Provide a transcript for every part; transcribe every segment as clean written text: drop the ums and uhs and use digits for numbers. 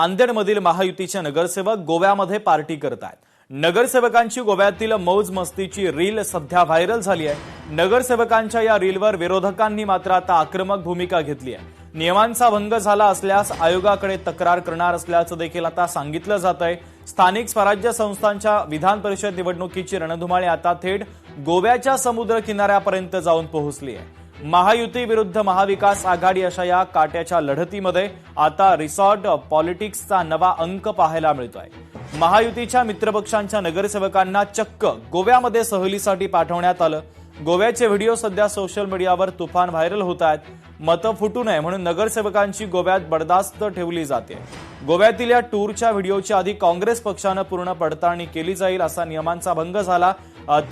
नांदेडमधील महायुतीचे नगरसेवक गोव्यामध्ये पार्टी करतायत। नगरसेवकांची गोव्यातील मौज मस्तीची रील सध्या व्हायरल झाली आहे। नगरसेवकांच्या या रीलवर विरोधकांनी मात्र आता आक्रमक भूमिका घेतली आहे। नियमांचा भंग झाला असल्यास आयोगाकडे तक्रार करणार असल्याचं देखील आता सांगितलं जात आहे। स्थानिक स्वराज्य संस्थांच्या विधान परिषद निवडणुकीची रणधुमाळी आता थेट गोव्याच्या समुद्र किनाऱ्यापर्यंत जाऊन पोहोचली आहे। महायुती विरुद्ध महाविकास आघाडी अशा या काट्याच्या लढतीमध्ये आता रिसॉर्ट पॉलिटिक्सचा नवा अंक पाहायला मिळतोय। महायुतीच्या मित्रपक्षांच्या नगरसेवकांना चक्क गोव्यामध्ये सहलीसाठी पाठवण्यात आलं। गोव्याचे व्हिडिओ सध्या सोशल मीडियावर तुफान व्हायरल होत आहेत। मतं फुटू नये म्हणून नगरसेवकांची गोव्यात बडदास्त ठेवली जाते। गोव्यातील या टूरच्या व्हिडिओची आधी काँग्रेस पक्षानं पूर्ण पडताळणी केली जाईल। असा नियमांचा भंग झाला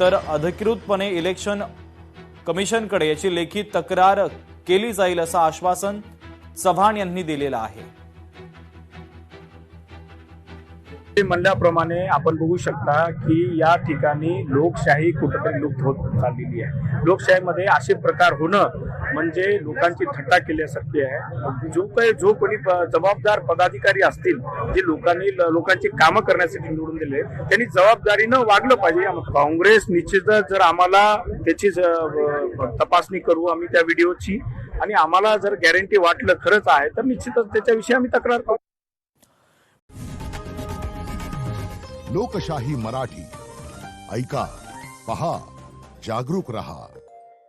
तर अधिकृतपणे इलेक्शन कमिशनकडे याची लेखी तक्रार केली जाईल असं आश्वासन चव्हाण यांनी दिलेलं आहे। म्हणल्याप्रमाणे आपण बघू शकता की या ठिकाणी लोकशाही कुठेतरी लुप्त होत चाललेली आहे। लोकशाहीमध्ये असे प्रकार होणं म्हणजे लोकांची थट्टा केल्यासारखी आहे। जो कोणी जबाबदार पदाधिकारी असतील जे लोकांची कामं करण्यासाठी निवडून दिले त्यांनी जबाबदारीनं वागलं पाहिजे। काँग्रेस निश्चितच जर आम्हाला त्याची तपासणी करू आम्ही त्या व्हिडिओची आणि आम्हाला जर गॅरंटी वाटलं खरंच आहे तर निश्चितच त्याच्याविषयी आम्ही तक्रार करू। लोकशाही मराठी ऐका, पहा, जागरूक रहा।